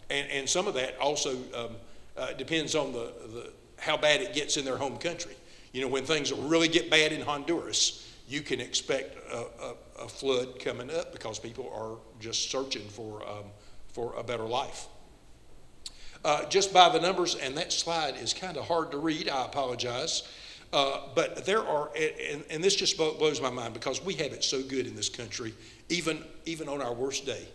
And some of that also depends on how bad it gets in their home country. You know, when things really get bad in Honduras, you can expect a flood coming up because people are just searching for a better life. Just by the numbers, and that slide is kind of hard to read, I apologize. But there are, and this just blows my mind because we have it so good in this country, even on our worst day.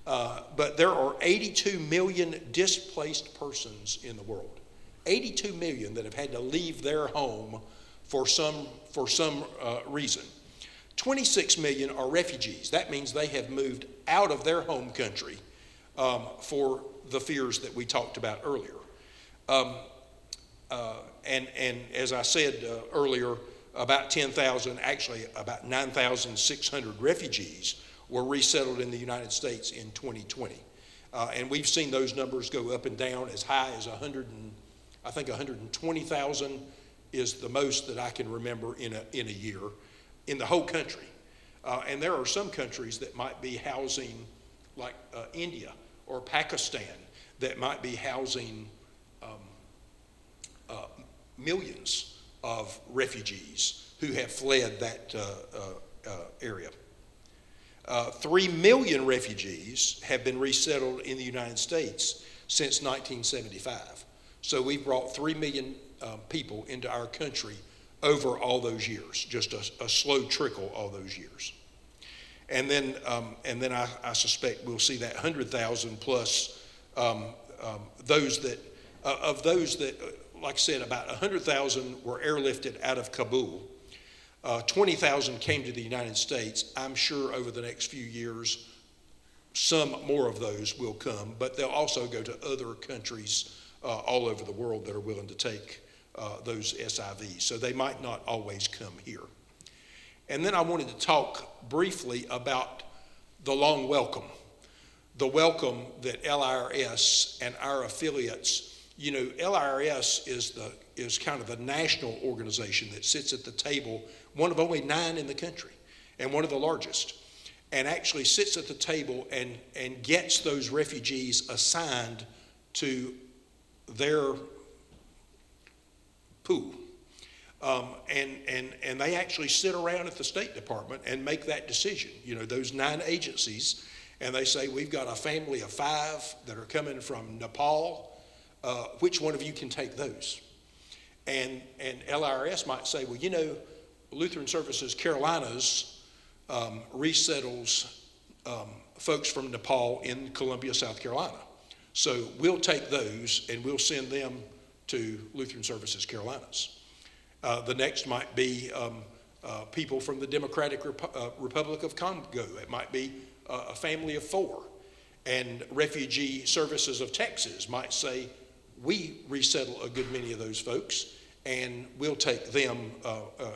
But there are 82 million displaced persons in the world. 82 million that have had to leave their home for some reason. 26 million are refugees. That means they have moved out of their home country for the fears that we talked about earlier. And as I said earlier, about 10,000, actually about 9,600 refugees were resettled in the United States in 2020. And we've seen those numbers go up and down as high as 120,000 is the most that I can remember in a year in the whole country. And there are some countries that might be housing, like India or Pakistan, that might be housing millions of refugees who have fled that area. 3 million refugees have been resettled in the United States since 1975. So we've brought 3 million people into our country over all those years, just a slow trickle all those years. And then I suspect we'll see that 100,000 plus those that, like I said, about 100,000 were airlifted out of Kabul. 20,000 came to the United States. I'm sure over the next few years, some more of those will come, but they'll also go to other countries all over the world that are willing to take those SIVs. So they might not always come here. And then I wanted to talk briefly about the long welcome. The welcome that LIRS and our affiliates, you know, LIRS is kind of the national organization that sits at the table, one of only 9 in the country, and one of the largest, and actually sits at the table and gets those refugees assigned to their pool. And they actually sit around at the State Department and make that decision, you know, those 9 agencies, and they say, we've got a family of 5 that are coming from Nepal. Which one of you can take those? And LIRS might say, well, you know, Lutheran Services Carolinas resettles folks from Nepal in Columbia, South Carolina. So we'll take those and we'll send them to Lutheran Services Carolinas. The next might be people from the Democratic Republic of Congo. It might be a family of 4. And Refugee Services of Texas might say, we resettle a good many of those folks, and we'll take them,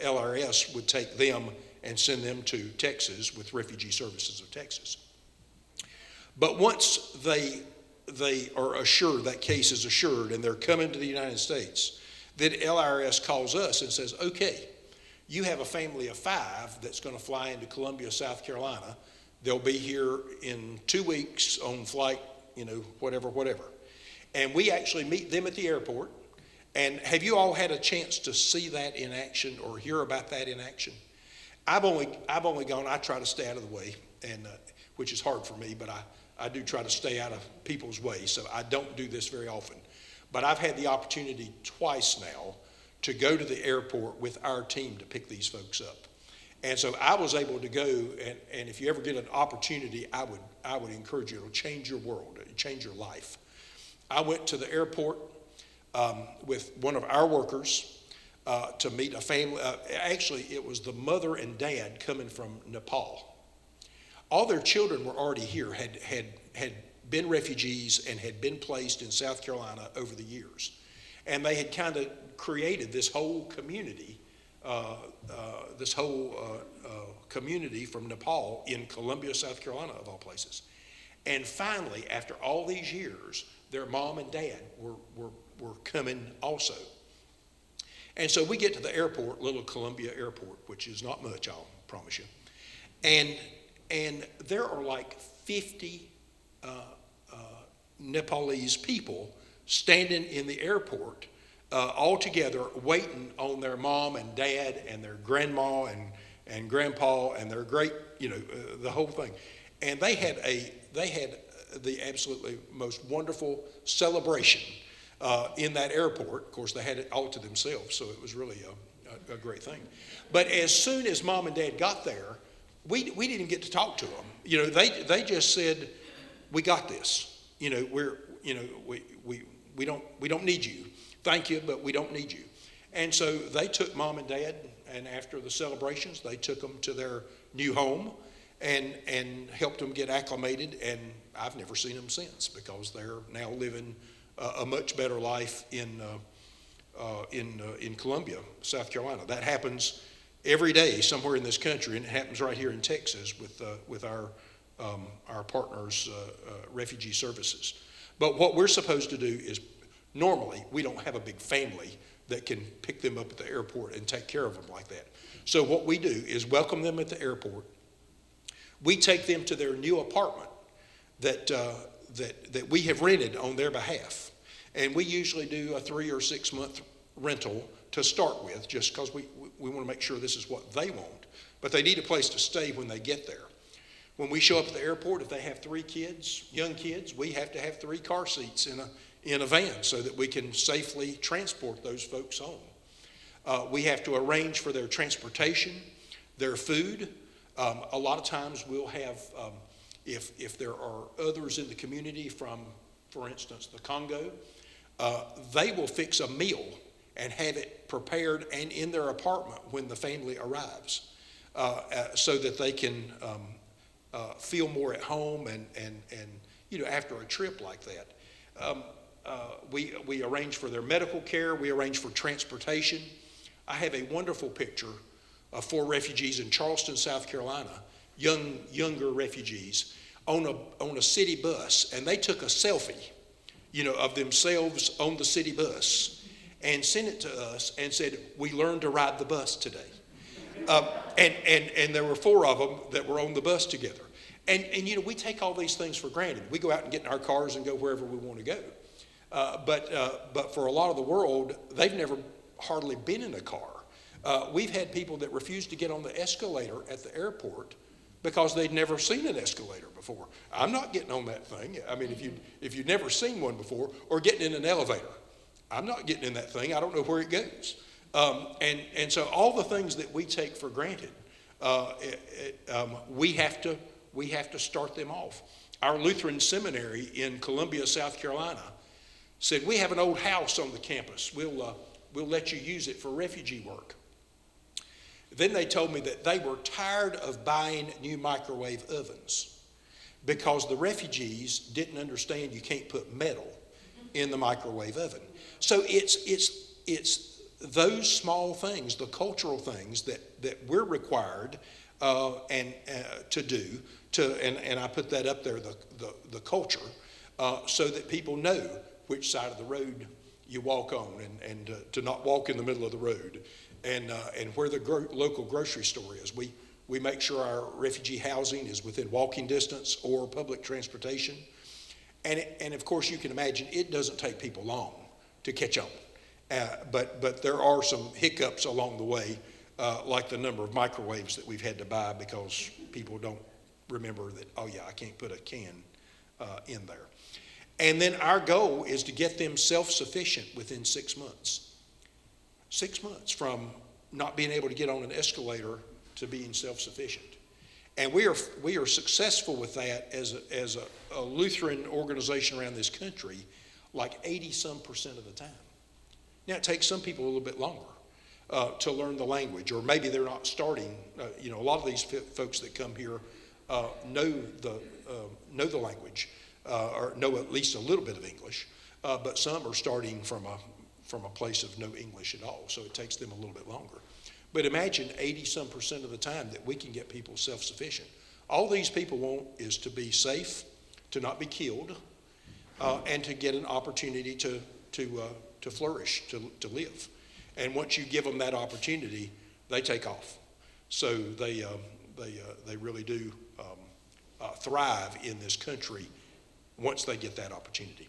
LRS would take them and send them to Texas with Refugee Services of Texas. But once they are assured, that case is assured, and they're coming to the United States, then LRS calls us and says, okay, you have a family of 5 that's going to fly into Columbia, South Carolina. They'll be here in 2 weeks on flight, you know, whatever. And we actually meet them at the airport. And have you all had a chance to see that in action or hear about that in action? I've only gone, I try to stay out of the way, and which is hard for me, but I do try to stay out of people's way, so I don't do this very often. But I've had the opportunity twice now to go to the airport with our team to pick these folks up. And so I was able to go, and if you ever get an opportunity, I would encourage you. It'll change your world, it'll change your life. I went to the airport with one of our workers to meet a family. Actually, it was the mother and dad coming from Nepal. All their children were already here, had been refugees and had been placed in South Carolina over the years. And they had kind of created this whole community, community from Nepal in Columbia, South Carolina, of all places. And finally, after all these years, their mom and dad were coming also. And so we get to the airport, little Columbia Airport, which is not much, I'll promise you. And there are like 50 Nepalese people standing in the airport, all together waiting on their mom and dad and their grandma and grandpa and their great, the whole thing. And they had the absolutely most wonderful celebration in that airport. Of course, they had it all to themselves, so it was really a great thing. But as soon as mom and dad got there, we didn't get to talk to them. They just said, "We got this. We don't need you. Thank you, but we don't need you." And so they took mom and dad, and after the celebrations, they took them to their new home and helped them get acclimated. And I've never seen them since, because they're now living a much better life in Columbia, South Carolina. That happens every day somewhere in this country, and it happens right here in Texas with our partners, Refugee Services. But what we're supposed to do is, normally, we don't have a big family that can pick them up at the airport and take care of them like that. So what we do is welcome them at the airport. We take them to their new apartment that we have rented on their behalf. And we usually do a 3 or 6 month rental to start with, just because we want to make sure this is what they want. But they need a place to stay when they get there. When we show up at the airport, if they have 3 kids, young kids, we have to have 3 car seats in a van so that we can safely transport those folks home. We have to arrange for their transportation, their food. A lot of times we'll have, if there are others in the community from, for instance, the Congo, they will fix a meal and have it prepared and in their apartment when the family arrives, so that they can feel more at home and after a trip like that. We arrange for their medical care. We arrange for transportation. I have a wonderful picture of 4 refugees in Charleston, South Carolina, younger refugees, on a city bus, and they took a selfie, of themselves on the city bus and sent it to us and said, "We learned to ride the bus today." And there were 4 of them that were on the bus together. And we take all these things for granted. We go out and get in our cars and go wherever we want to go. But for a lot of the world, they've never hardly been in a car. We've had people that refuse to get on the escalator at the airport because they'd never seen an escalator before. I'm not getting on that thing. I mean, if you've never seen one before, or getting in an elevator, I'm not getting in that thing. I don't know where it goes. And so all the things that we take for granted, we have to start them off. Our Lutheran seminary in Columbia, South Carolina, said, "We have an old house on the campus. We'll let you use it for refugee work." Then they told me that they were tired of buying new microwave ovens because the refugees didn't understand you can't put metal in the microwave oven. So it's those small things, the cultural things that we're required to do, and I put that up there, the culture, so that people know which side of the road you walk on, and to not walk in the middle of the road, and where the local grocery store is. We make sure our refugee housing is within walking distance or public transportation. And of course, you can imagine it doesn't take people long to catch on. But there are some hiccups along the way, like the number of microwaves that we've had to buy because people don't remember that, oh yeah, I can't put a can in there. And then our goal is to get them self-sufficient within 6 months. 6 months from not being able to get on an escalator to being self-sufficient. And we are successful with that as a Lutheran organization around this country, like 80-some% of the time. Now, it takes some people a little bit longer to learn the language, or maybe they're not starting. A lot of these folks that come here know the language, or know at least a little bit of English, but some are starting from a place of no English at all, so it takes them a little bit longer. But imagine 80-some% of the time that we can get people self-sufficient. All these people want is to be safe, to not be killed, and to get an opportunity to flourish, to live. And once you give them that opportunity, they take off. So they really do thrive in this country once they get that opportunity.